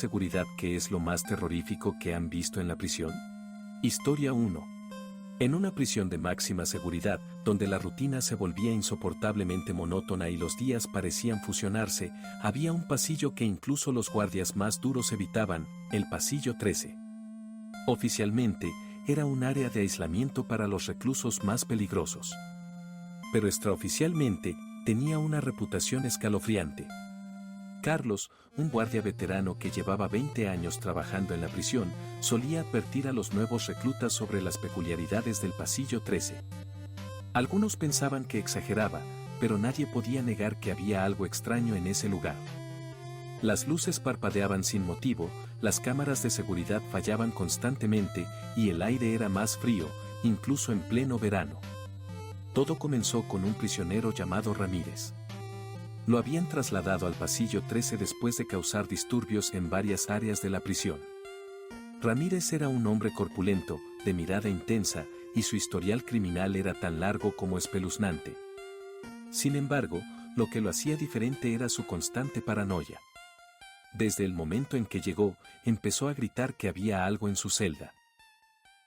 seguridad, ¿qué es lo más terrorífico que han visto en la prisión? Historia 1. En una prisión de máxima seguridad, donde la rutina se volvía insoportablemente monótona y los días parecían fusionarse, había un pasillo que incluso los guardias más duros evitaban, el pasillo 13. Oficialmente, era un área de aislamiento para los reclusos más peligrosos. Pero extraoficialmente, tenía una reputación escalofriante. Carlos, un guardia veterano que llevaba 20 años trabajando en la prisión, solía advertir a los nuevos reclutas sobre las peculiaridades del pasillo 13. Algunos pensaban que exageraba, pero nadie podía negar que había algo extraño en ese lugar. Las luces parpadeaban sin motivo, las cámaras de seguridad fallaban constantemente y el aire era más frío, incluso en pleno verano. Todo comenzó con un prisionero llamado Ramírez. Lo habían trasladado al pasillo 13 después de causar disturbios en varias áreas de la prisión. Ramírez era un hombre corpulento, de mirada intensa, y su historial criminal era tan largo como espeluznante. Sin embargo, lo que lo hacía diferente era su constante paranoia. Desde el momento en que llegó, empezó a gritar que había algo en su celda.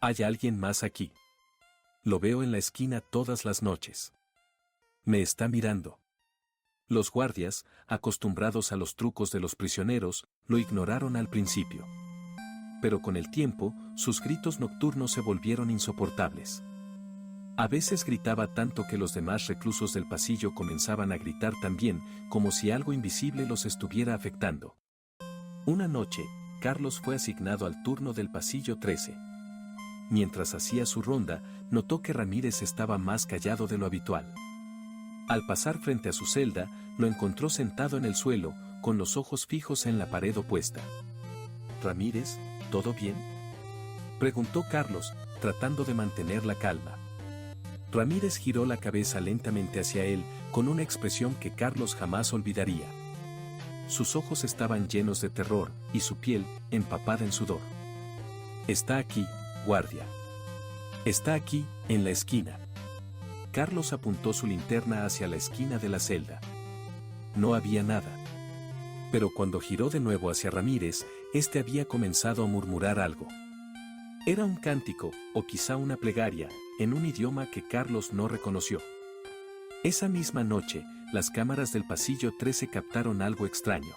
«¿Hay alguien más aquí? Lo veo en la esquina todas las noches. Me está mirando». Los guardias, acostumbrados a los trucos de los prisioneros, lo ignoraron al principio. Pero con el tiempo, sus gritos nocturnos se volvieron insoportables. A veces gritaba tanto que los demás reclusos del pasillo comenzaban a gritar también, como si algo invisible los estuviera afectando. Una noche, Carlos fue asignado al turno del pasillo 13. Mientras hacía su ronda, notó que Ramírez estaba más callado de lo habitual. Al pasar frente a su celda, lo encontró sentado en el suelo, con los ojos fijos en la pared opuesta. «Ramírez, ¿todo bien?», preguntó Carlos, tratando de mantener la calma. Ramírez giró la cabeza lentamente hacia él, con una expresión que Carlos jamás olvidaría. Sus ojos estaban llenos de terror, y su piel, empapada en sudor. «Está aquí, guardia. Está aquí, en la esquina». Carlos apuntó su linterna hacia la esquina de la celda. No había nada. Pero cuando giró de nuevo hacia Ramírez, este había comenzado a murmurar algo. Era un cántico, o quizá una plegaria, en un idioma que Carlos no reconoció. Esa misma noche, las cámaras del pasillo 13 captaron algo extraño.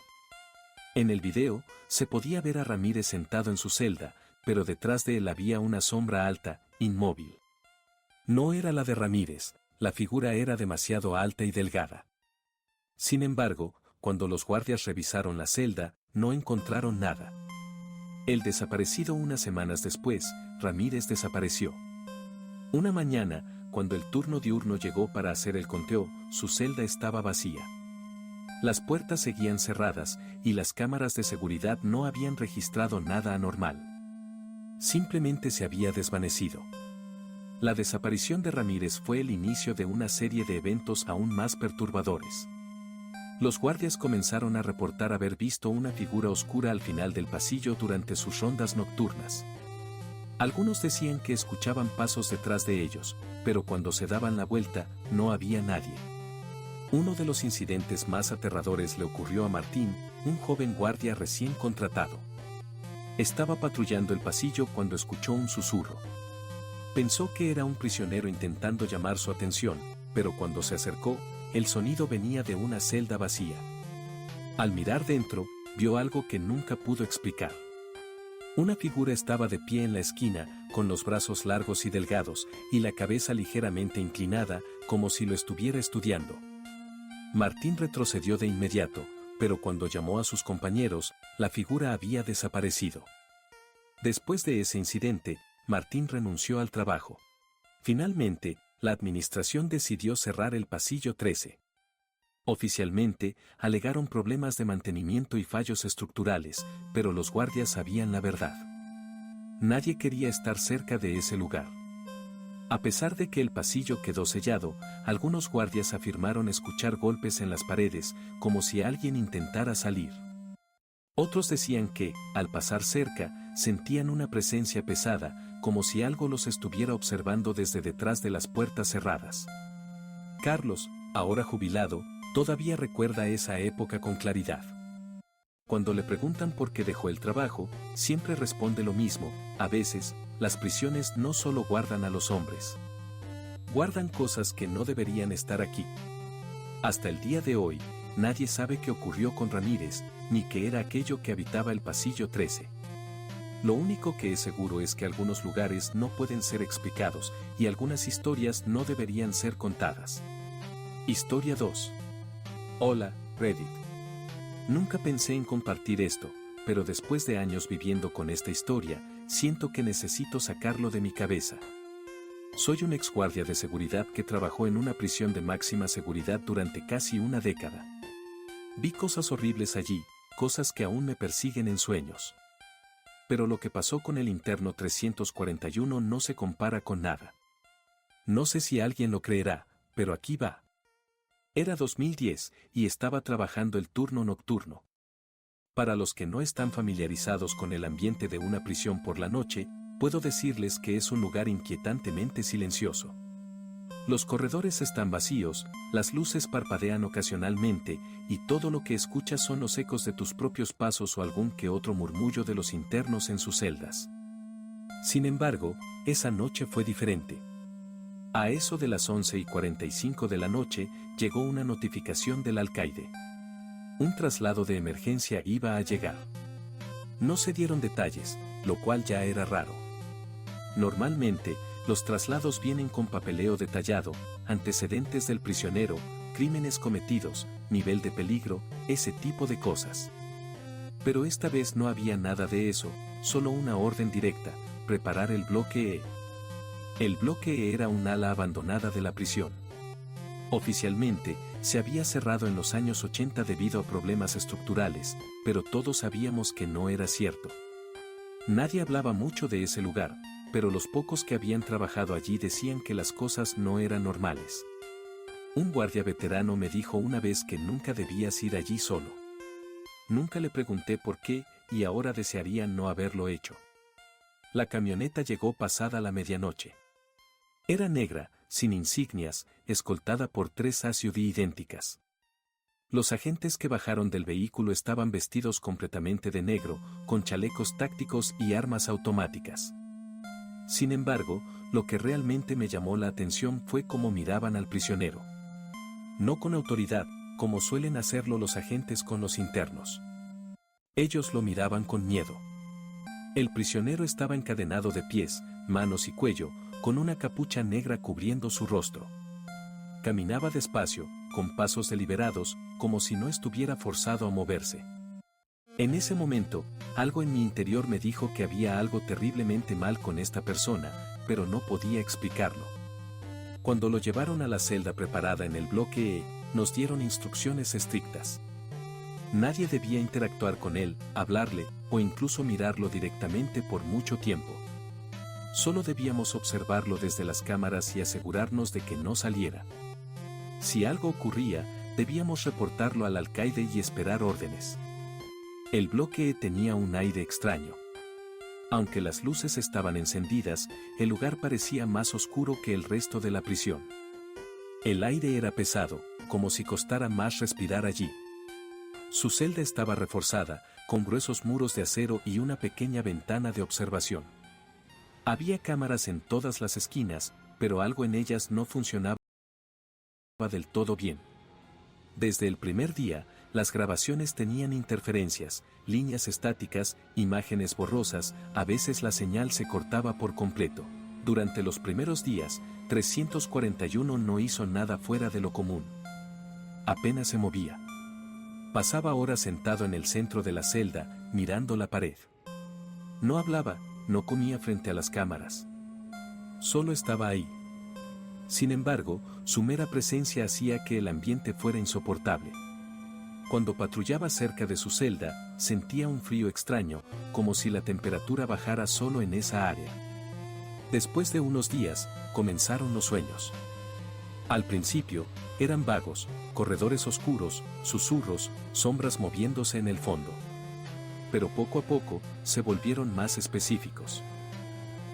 En el video, se podía ver a Ramírez sentado en su celda, pero detrás de él había una sombra alta, inmóvil. No era la de Ramírez, la figura era demasiado alta y delgada. Sin embargo, cuando los guardias revisaron la celda, no encontraron nada. El desaparecido unas semanas después, Ramírez desapareció. Una mañana, cuando el turno diurno llegó para hacer el conteo, su celda estaba vacía. Las puertas seguían cerradas, y las cámaras de seguridad no habían registrado nada anormal. Simplemente se había desvanecido. La desaparición de Ramírez fue el inicio de una serie de eventos aún más perturbadores. Los guardias comenzaron a reportar haber visto una figura oscura al final del pasillo durante sus rondas nocturnas. Algunos decían que escuchaban pasos detrás de ellos, pero cuando se daban la vuelta, no había nadie. Uno de los incidentes más aterradores le ocurrió a Martín, un joven guardia recién contratado. Estaba patrullando el pasillo cuando escuchó un susurro. Pensó que era un prisionero intentando llamar su atención, pero cuando se acercó, el sonido venía de una celda vacía. Al mirar dentro, vio algo que nunca pudo explicar. Una figura estaba de pie en la esquina, con los brazos largos y delgados, y la cabeza ligeramente inclinada, como si lo estuviera estudiando. Martín retrocedió de inmediato, pero cuando llamó a sus compañeros, la figura había desaparecido. Después de ese incidente, Martín renunció al trabajo. Finalmente, la administración decidió cerrar el pasillo 13. Oficialmente, alegaron problemas de mantenimiento y fallos estructurales, pero los guardias sabían la verdad. Nadie quería estar cerca de ese lugar. A pesar de que el pasillo quedó sellado, algunos guardias afirmaron escuchar golpes en las paredes, como si alguien intentara salir. Otros decían que, al pasar cerca, sentían una presencia pesada, como si algo los estuviera observando desde detrás de las puertas cerradas. Carlos, ahora jubilado, todavía recuerda esa época con claridad. Cuando le preguntan por qué dejó el trabajo, siempre responde lo mismo: a veces, las prisiones no solo guardan a los hombres. Guardan cosas que no deberían estar aquí. Hasta el día de hoy, nadie sabe qué ocurrió con Ramírez, ni qué era aquello que habitaba el pasillo 13. Lo único que es seguro es que algunos lugares no pueden ser explicados, y algunas historias no deberían ser contadas. Historia 2. Hola, Reddit. Nunca pensé en compartir esto, pero después de años viviendo con esta historia, siento que necesito sacarlo de mi cabeza. Soy un exguardia de seguridad que trabajó en una prisión de máxima seguridad durante casi una década. Vi cosas horribles allí, cosas que aún me persiguen en sueños. Pero lo que pasó con el interno 341 no se compara con nada. No sé si alguien lo creerá, pero aquí va. Era 2010 y estaba trabajando el turno nocturno. Para los que no están familiarizados con el ambiente de una prisión por la noche, puedo decirles que es un lugar inquietantemente silencioso. Los corredores están vacíos, las luces parpadean ocasionalmente, y todo lo que escuchas son los ecos de tus propios pasos o algún que otro murmullo de los internos en sus celdas. Sin embargo, esa noche fue diferente. A eso de las 11:45 de la noche, llegó una notificación del alcaide. Un traslado de emergencia iba a llegar. No se dieron detalles, lo cual ya era raro. Normalmente, los traslados vienen con papeleo detallado, antecedentes del prisionero, crímenes cometidos, nivel de peligro, ese tipo de cosas. Pero esta vez no había nada de eso, solo una orden directa: preparar el bloque E. El bloque E era un ala abandonada de la prisión. Oficialmente, se había cerrado en los años 80 debido a problemas estructurales, pero todos sabíamos que no era cierto. Nadie hablaba mucho de ese lugar, pero los pocos que habían trabajado allí decían que las cosas no eran normales. Un guardia veterano me dijo una vez que nunca debías ir allí solo. Nunca le pregunté por qué, y ahora desearía no haberlo hecho. La camioneta llegó pasada la medianoche. Era negra, sin insignias, escoltada por 3 SUV idénticas. Los agentes que bajaron del vehículo estaban vestidos completamente de negro, con chalecos tácticos y armas automáticas. Sin embargo, lo que realmente me llamó la atención fue cómo miraban al prisionero. No con autoridad, como suelen hacerlo los agentes con los internos. Ellos lo miraban con miedo. El prisionero estaba encadenado de pies, manos y cuello, con una capucha negra cubriendo su rostro. Caminaba despacio, con pasos deliberados, como si no estuviera forzado a moverse. En ese momento, algo en mi interior me dijo que había algo terriblemente mal con esta persona, pero no podía explicarlo. Cuando lo llevaron a la celda preparada en el bloque E, nos dieron instrucciones estrictas. Nadie debía interactuar con él, hablarle, o incluso mirarlo directamente por mucho tiempo. Solo debíamos observarlo desde las cámaras y asegurarnos de que no saliera. Si algo ocurría, debíamos reportarlo al alcaide y esperar órdenes. El bloque E tenía un aire extraño. Aunque las luces estaban encendidas, el lugar parecía más oscuro que el resto de la prisión. El aire era pesado, como si costara más respirar allí. Su celda estaba reforzada, con gruesos muros de acero y una pequeña ventana de observación. Había cámaras en todas las esquinas, pero algo en ellas no funcionaba del todo bien. Desde el primer día, las grabaciones tenían interferencias, líneas estáticas, imágenes borrosas, a veces la señal se cortaba por completo. Durante los primeros días, 341 no hizo nada fuera de lo común. Apenas se movía. Pasaba horas sentado en el centro de la celda, mirando la pared. No hablaba, no comía frente a las cámaras. Solo estaba ahí. Sin embargo, su mera presencia hacía que el ambiente fuera insoportable. Cuando patrullaba cerca de su celda, sentía un frío extraño, como si la temperatura bajara solo en esa área. Después de unos días, comenzaron los sueños. Al principio, eran vagos, corredores oscuros, susurros, sombras moviéndose en el fondo. Pero poco a poco, se volvieron más específicos.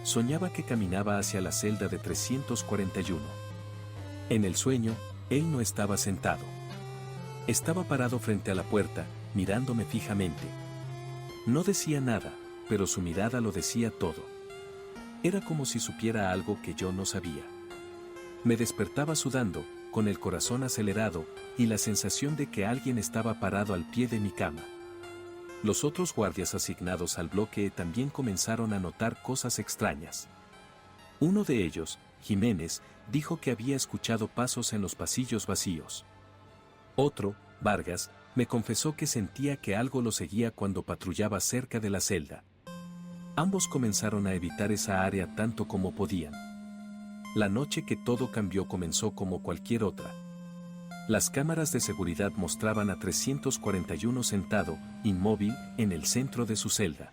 Soñaba que caminaba hacia la celda de 341. En el sueño, él no estaba sentado. Estaba parado frente a la puerta, mirándome fijamente. No decía nada, pero su mirada lo decía todo. Era como si supiera algo que yo no sabía. Me despertaba sudando, con el corazón acelerado, y la sensación de que alguien estaba parado al pie de mi cama. Los otros guardias asignados al bloque también comenzaron a notar cosas extrañas. Uno de ellos, Jiménez, dijo que había escuchado pasos en los pasillos vacíos. Otro, Vargas, me confesó que sentía que algo lo seguía cuando patrullaba cerca de la celda. Ambos comenzaron a evitar esa área tanto como podían. La noche que todo cambió comenzó como cualquier otra. Las cámaras de seguridad mostraban a 341 sentado, inmóvil, en el centro de su celda.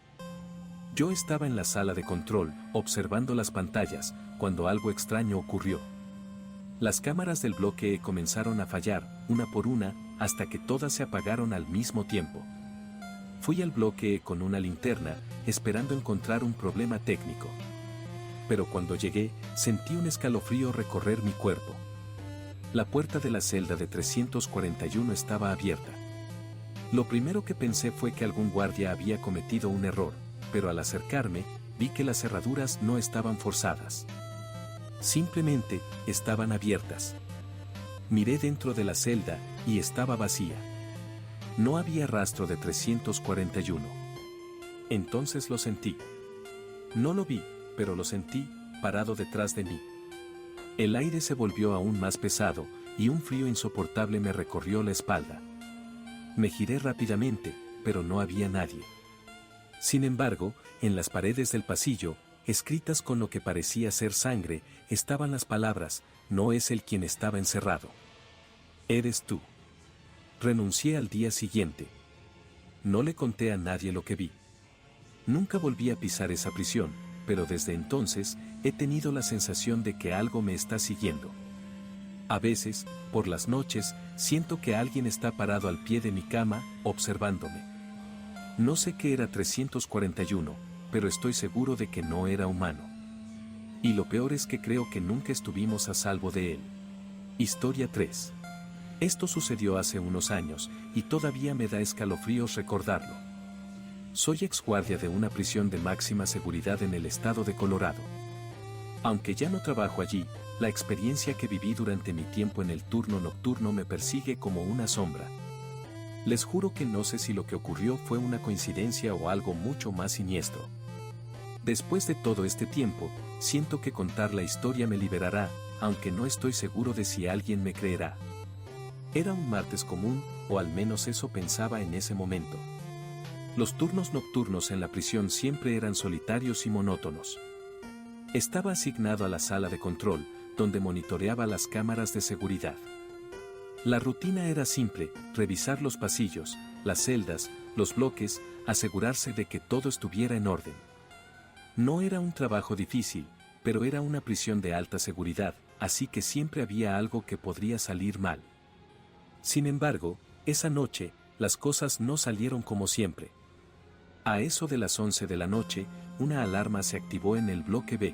Yo estaba en la sala de control, observando las pantallas, cuando algo extraño ocurrió. Las cámaras del bloque E comenzaron a fallar, una por una, hasta que todas se apagaron al mismo tiempo. Fui al bloque E con una linterna, esperando encontrar un problema técnico. Pero cuando llegué, sentí un escalofrío recorrer mi cuerpo. La puerta de la celda de 341 estaba abierta. Lo primero que pensé fue que algún guardia había cometido un error, pero al acercarme, vi que las cerraduras no estaban forzadas. Simplemente, estaban abiertas. Miré dentro de la celda, y estaba vacía. No había rastro de 341. Entonces lo sentí. No lo vi, pero lo sentí, parado detrás de mí. El aire se volvió aún más pesado, y un frío insoportable me recorrió la espalda. Me giré rápidamente, pero no había nadie. Sin embargo, en las paredes del pasillo, escritas con lo que parecía ser sangre, estaban las palabras: no es él quien estaba encerrado. Eres tú. Renuncié al día siguiente. No le conté a nadie lo que vi. Nunca volví a pisar esa prisión, pero desde entonces, he tenido la sensación de que algo me está siguiendo. A veces, por las noches, siento que alguien está parado al pie de mi cama, observándome. No sé qué era 341, pero estoy seguro de que no era humano. Y lo peor es que creo que nunca estuvimos a salvo de él. Historia 3. Esto sucedió hace unos años, y todavía me da escalofríos recordarlo. Soy exguardia de una prisión de máxima seguridad en el estado de Colorado. Aunque ya no trabajo allí, la experiencia que viví durante mi tiempo en el turno nocturno me persigue como una sombra. Les juro que no sé si lo que ocurrió fue una coincidencia o algo mucho más siniestro. Después de todo este tiempo, siento que contar la historia me liberará, aunque no estoy seguro de si alguien me creerá. Era un martes común, o al menos eso pensaba en ese momento. Los turnos nocturnos en la prisión siempre eran solitarios y monótonos. Estaba asignado a la sala de control, donde monitoreaba las cámaras de seguridad. La rutina era simple: revisar los pasillos, las celdas, los bloques, asegurarse de que todo estuviera en orden. No era un trabajo difícil, pero era una prisión de alta seguridad, así que siempre había algo que podría salir mal. Sin embargo, esa noche, las cosas no salieron como siempre. A eso de las 11 de la noche, una alarma se activó en el bloque B.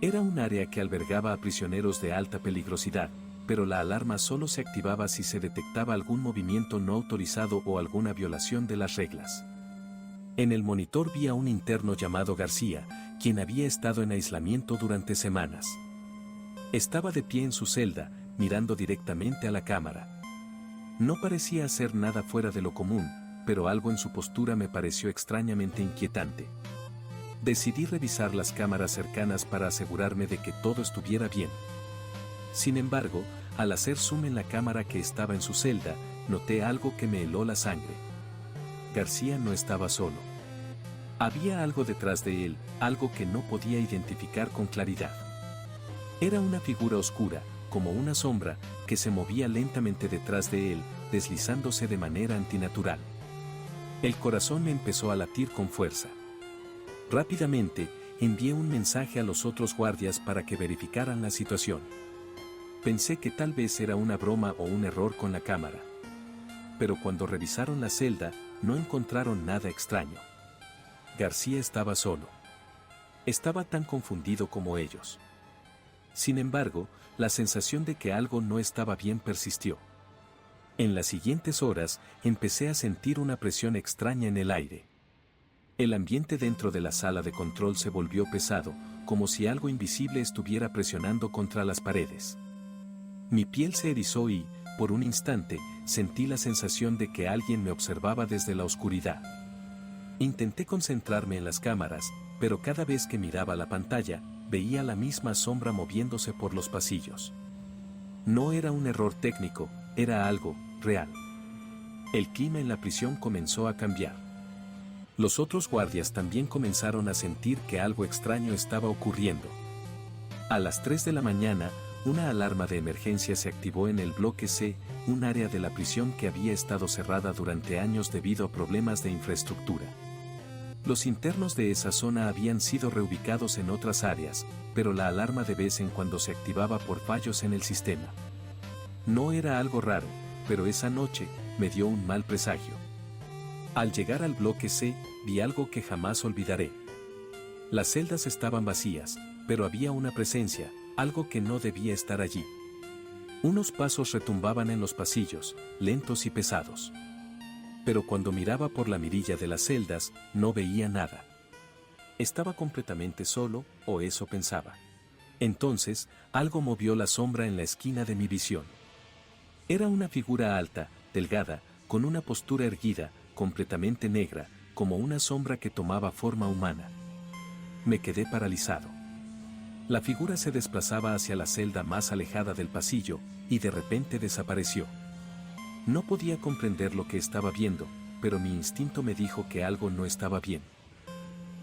Era un área que albergaba a prisioneros de alta peligrosidad, pero la alarma solo se activaba si se detectaba algún movimiento no autorizado o alguna violación de las reglas. En el monitor vi a un interno llamado García, quien había estado en aislamiento durante semanas. Estaba de pie en su celda, mirando directamente a la cámara. No parecía hacer nada fuera de lo común, pero algo en su postura me pareció extrañamente inquietante. Decidí revisar las cámaras cercanas para asegurarme de que todo estuviera bien. Sin embargo, al hacer zoom en la cámara que estaba en su celda, noté algo que me heló la sangre. García no estaba solo. Había algo detrás de él, algo que no podía identificar con claridad. Era una figura oscura, como una sombra, que se movía lentamente detrás de él, deslizándose de manera antinatural. El corazón me empezó a latir con fuerza. Rápidamente, envié un mensaje a los otros guardias para que verificaran la situación. Pensé que tal vez era una broma o un error con la cámara. Pero cuando revisaron la celda, no encontraron nada extraño. García estaba solo. Estaba tan confundido como ellos. Sin embargo, la sensación de que algo no estaba bien persistió. En las siguientes horas, empecé a sentir una presión extraña en el aire. El ambiente dentro de la sala de control se volvió pesado, como si algo invisible estuviera presionando contra las paredes. Mi piel se erizó y, por un instante, sentí la sensación de que alguien me observaba desde la oscuridad. Intenté concentrarme en las cámaras, pero cada vez que miraba la pantalla, veía la misma sombra moviéndose por los pasillos. No era un error técnico, era algo real. El clima en la prisión comenzó a cambiar. Los otros guardias también comenzaron a sentir que algo extraño estaba ocurriendo. A las 3 de la mañana, una alarma de emergencia se activó en el bloque C, un área de la prisión que había estado cerrada durante años debido a problemas de infraestructura. Los internos de esa zona habían sido reubicados en otras áreas, pero la alarma de vez en cuando se activaba por fallos en el sistema. No era algo raro, pero esa noche me dio un mal presagio. Al llegar al bloque C, vi algo que jamás olvidaré. Las celdas estaban vacías, pero había una presencia, algo que no debía estar allí. Unos pasos retumbaban en los pasillos, lentos y pesados. Pero cuando miraba por la mirilla de las celdas, no veía nada. Estaba completamente solo, o eso pensaba. Entonces, algo movió la sombra en la esquina de mi visión. Era una figura alta, delgada, con una postura erguida, completamente negra, como una sombra que tomaba forma humana. Me quedé paralizado. La figura se desplazaba hacia la celda más alejada del pasillo, y de repente desapareció. No podía comprender lo que estaba viendo, pero mi instinto me dijo que algo no estaba bien.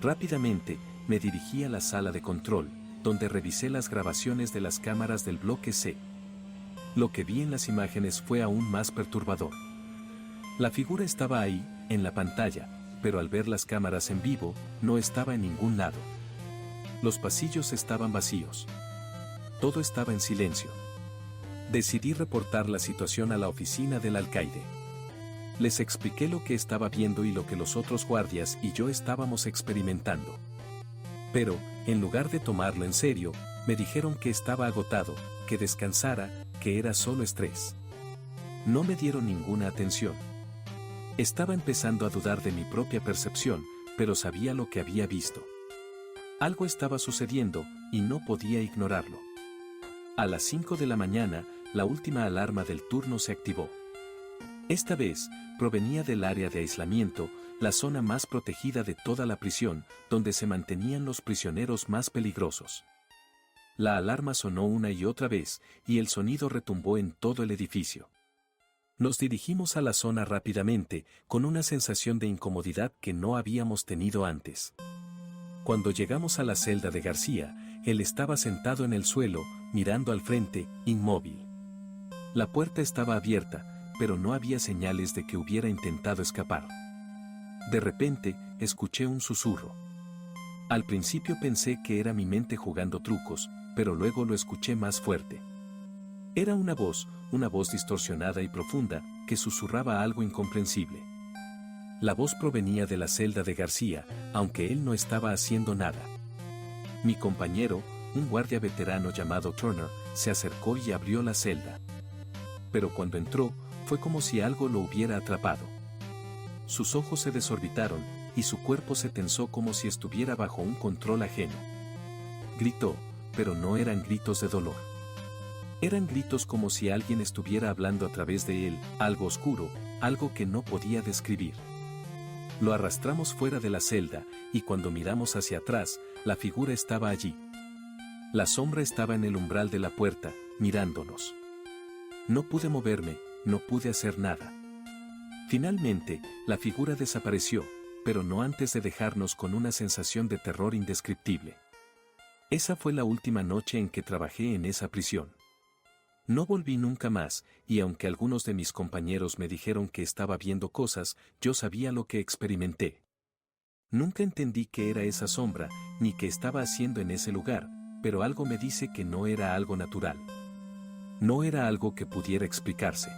Rápidamente, me dirigí a la sala de control, donde revisé las grabaciones de las cámaras del bloque C. Lo que vi en las imágenes fue aún más perturbador. La figura estaba ahí, en la pantalla, pero al ver las cámaras en vivo, no estaba en ningún lado. Los pasillos estaban vacíos. Todo estaba en silencio. Decidí reportar la situación a la oficina del alcaide. Les expliqué lo que estaba viendo y lo que los otros guardias y yo estábamos experimentando. Pero, en lugar de tomarlo en serio, me dijeron que estaba agotado, que descansara, que era solo estrés. No me dieron ninguna atención. Estaba empezando a dudar de mi propia percepción, pero sabía lo que había visto. Algo estaba sucediendo, y no podía ignorarlo. A las 5 de la mañana, la última alarma del turno se activó. Esta vez, provenía del área de aislamiento, la zona más protegida de toda la prisión, donde se mantenían los prisioneros más peligrosos. La alarma sonó una y otra vez, y el sonido retumbó en todo el edificio. Nos dirigimos a la zona rápidamente, con una sensación de incomodidad que no habíamos tenido antes. Cuando llegamos a la celda de García, él estaba sentado en el suelo, mirando al frente, inmóvil. La puerta estaba abierta, pero no había señales de que hubiera intentado escapar. De repente, escuché un susurro. Al principio pensé que era mi mente jugando trucos, pero luego lo escuché más fuerte. Era una voz distorsionada y profunda, que susurraba algo incomprensible. La voz provenía de la celda de García, aunque él no estaba haciendo nada. Mi compañero, un guardia veterano llamado Turner, se acercó y abrió la celda. Pero cuando entró, fue como si algo lo hubiera atrapado. Sus ojos se desorbitaron, y su cuerpo se tensó como si estuviera bajo un control ajeno. Gritó, pero no eran gritos de dolor. Eran gritos como si alguien estuviera hablando a través de él, algo oscuro, algo que no podía describir. Lo arrastramos fuera de la celda, y cuando miramos hacia atrás, la figura estaba allí. La sombra estaba en el umbral de la puerta, mirándonos. No pude moverme, no pude hacer nada. Finalmente, la figura desapareció, pero no antes de dejarnos con una sensación de terror indescriptible. Esa fue la última noche en que trabajé en esa prisión. No volví nunca más, y aunque algunos de mis compañeros me dijeron que estaba viendo cosas, yo sabía lo que experimenté. Nunca entendí qué era esa sombra, ni qué estaba haciendo en ese lugar, pero algo me dice que no era algo natural. No era algo que pudiera explicarse.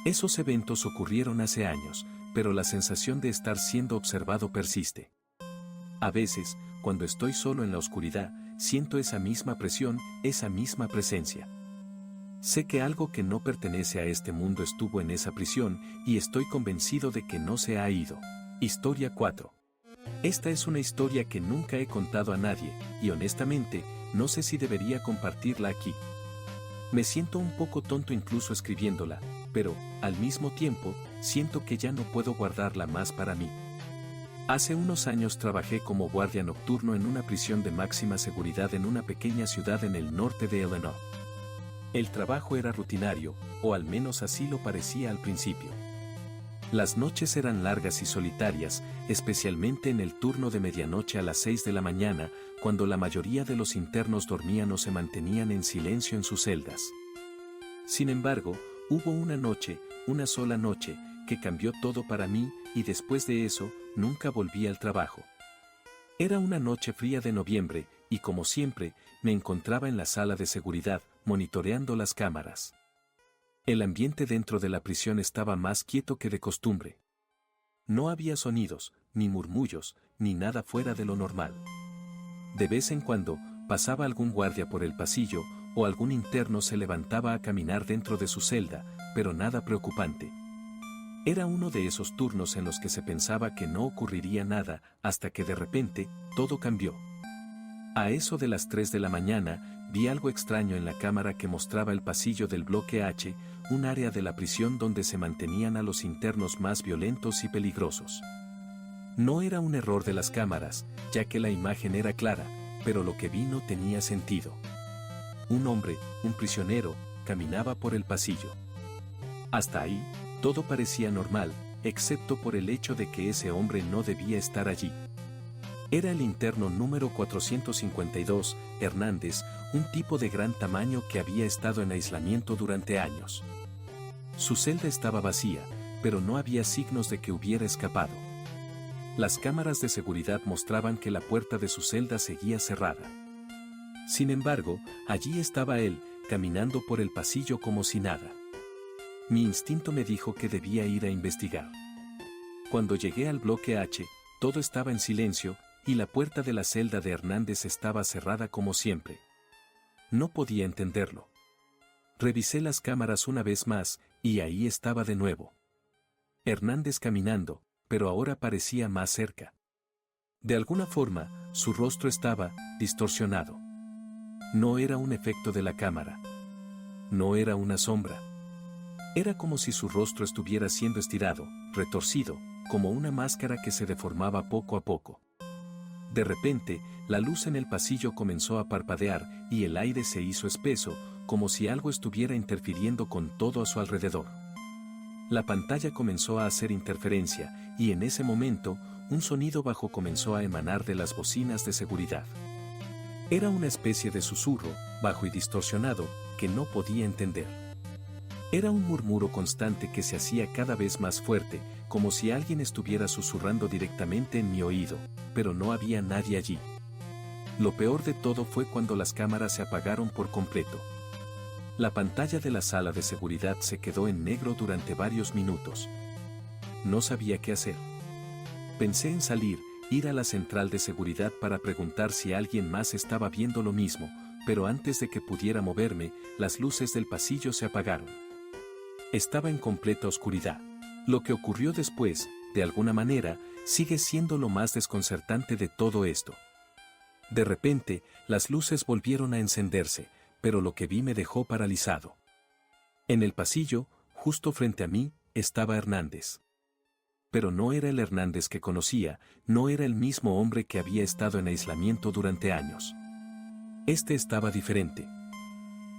Esos eventos ocurrieron hace años, pero la sensación de estar siendo observado persiste. A veces, cuando estoy solo en la oscuridad, siento esa misma presión, esa misma presencia. Sé que algo que no pertenece a este mundo estuvo en esa prisión y estoy convencido de que no se ha ido. Historia 4. Esta es una historia que nunca he contado a nadie, y honestamente, no sé si debería compartirla aquí. Me siento un poco tonto incluso escribiéndola, pero, al mismo tiempo, siento que ya no puedo guardarla más para mí. Hace unos años trabajé como guardia nocturno en una prisión de máxima seguridad en una pequeña ciudad en el norte de Illinois. El trabajo era rutinario, o al menos así lo parecía al principio. Las noches eran largas y solitarias, especialmente en el turno de medianoche a las 6 de la mañana, cuando la mayoría de los internos dormían o se mantenían en silencio en sus celdas. Sin embargo, hubo una sola noche, que cambió todo para mí, y después de eso, nunca volví al trabajo. Era una noche fría de noviembre, y como siempre, me encontraba en la sala de seguridad, monitoreando las cámaras. El ambiente dentro de la prisión estaba más quieto que de costumbre. No había sonidos, ni murmullos, ni nada fuera de lo normal. De vez en cuando, pasaba algún guardia por el pasillo, o algún interno se levantaba a caminar dentro de su celda, pero nada preocupante. Era uno de esos turnos en los que se pensaba que no ocurriría nada, hasta que de repente, todo cambió. A eso de las 3 de la mañana, vi algo extraño en la cámara que mostraba el pasillo del bloque H, un área de la prisión donde se mantenían a los internos más violentos y peligrosos. No era un error de las cámaras, ya que la imagen era clara, pero lo que vi no tenía sentido. Un hombre, un prisionero, caminaba por el pasillo. Hasta ahí, todo parecía normal, excepto por el hecho de que ese hombre no debía estar allí. Era el interno número 452, Hernández, un tipo de gran tamaño que había estado en aislamiento durante años. Su celda estaba vacía, pero no había signos de que hubiera escapado. Las cámaras de seguridad mostraban que la puerta de su celda seguía cerrada. Sin embargo, allí estaba él, caminando por el pasillo como si nada. Mi instinto me dijo que debía ir a investigar. Cuando llegué al bloque H, todo estaba en silencio, y la puerta de la celda de Hernández estaba cerrada como siempre. No podía entenderlo. Revisé las cámaras una vez más, y ahí estaba de nuevo. Hernández caminando, pero ahora parecía más cerca. De alguna forma, su rostro estaba distorsionado. No era un efecto de la cámara. No era una sombra. Era como si su rostro estuviera siendo estirado, retorcido, como una máscara que se deformaba poco a poco. De repente, la luz en el pasillo comenzó a parpadear y el aire se hizo espeso, como si algo estuviera interfiriendo con todo a su alrededor. La pantalla comenzó a hacer interferencia, y en ese momento, un sonido bajo comenzó a emanar de las bocinas de seguridad. Era una especie de susurro, bajo y distorsionado, que no podía entender. Era un murmuro constante que se hacía cada vez más fuerte, como si alguien estuviera susurrando directamente en mi oído, pero no había nadie allí. Lo peor de todo fue cuando las cámaras se apagaron por completo. La pantalla de la sala de seguridad se quedó en negro durante varios minutos. No sabía qué hacer. Pensé en salir, ir a la central de seguridad para preguntar si alguien más estaba viendo lo mismo, pero antes de que pudiera moverme, las luces del pasillo se apagaron. Estaba en completa oscuridad. Lo que ocurrió después, de alguna manera, sigue siendo lo más desconcertante de todo esto. De repente, las luces volvieron a encenderse, pero lo que vi me dejó paralizado. En el pasillo, justo frente a mí, estaba Hernández. Pero no era el Hernández que conocía, no era el mismo hombre que había estado en aislamiento durante años. Este estaba diferente.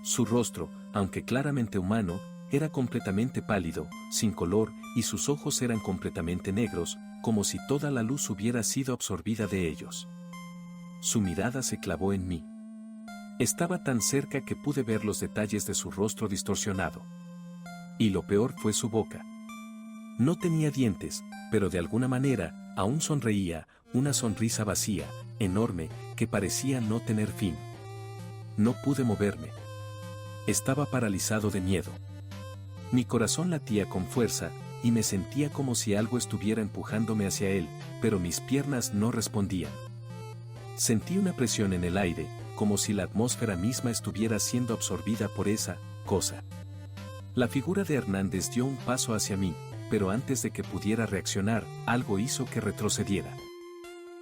Su rostro, aunque claramente humano, era completamente pálido, sin color, y sus ojos eran completamente negros, como si toda la luz hubiera sido absorbida de ellos. Su mirada se clavó en mí. Estaba tan cerca que pude ver los detalles de su rostro distorsionado. Y lo peor fue su boca. No tenía dientes, pero de alguna manera, aún sonreía, una sonrisa vacía, enorme, que parecía no tener fin. No pude moverme. Estaba paralizado de miedo. Mi corazón latía con fuerza, y me sentía como si algo estuviera empujándome hacia él, pero mis piernas no respondían. Sentí una presión en el aire, como si la atmósfera misma estuviera siendo absorbida por esa cosa. La figura de Hernández dio un paso hacia mí, pero antes de que pudiera reaccionar, algo hizo que retrocediera.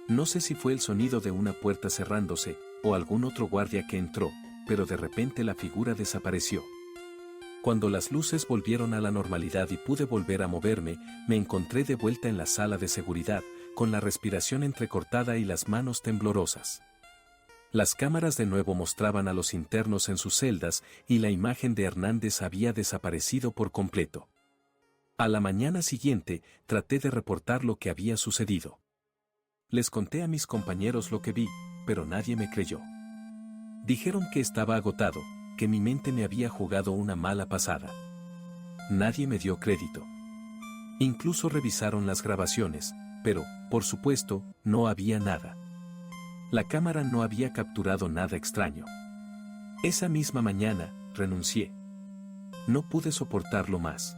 No sé si fue el sonido de una puerta cerrándose, o algún otro guardia que entró, pero de repente la figura desapareció. Cuando las luces volvieron a la normalidad y pude volver a moverme, me encontré de vuelta en la sala de seguridad, con la respiración entrecortada y las manos temblorosas. Las cámaras de nuevo mostraban a los internos en sus celdas y la imagen de Hernández había desaparecido por completo. A la mañana siguiente, traté de reportar lo que había sucedido. Les conté a mis compañeros lo que vi, pero nadie me creyó. Dijeron que estaba agotado, que mi mente me había jugado una mala pasada. Nadie me dio crédito. Incluso revisaron las grabaciones, pero, por supuesto, no había nada. La cámara no había capturado nada extraño. Esa misma mañana, renuncié. No pude soportarlo más.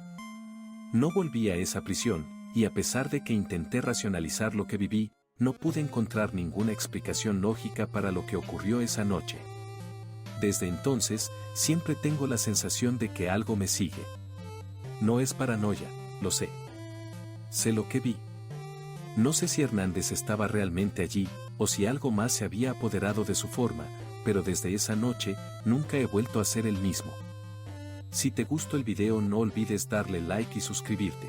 No volví a esa prisión, y a pesar de que intenté racionalizar lo que viví, no pude encontrar ninguna explicación lógica para lo que ocurrió esa noche. Desde entonces, siempre tengo la sensación de que algo me sigue. No es paranoia, lo sé. Sé lo que vi. No sé si Hernández estaba realmente allí, o si algo más se había apoderado de su forma, pero desde esa noche, nunca he vuelto a ser el mismo. Si te gustó el video no olvides darle like y suscribirte.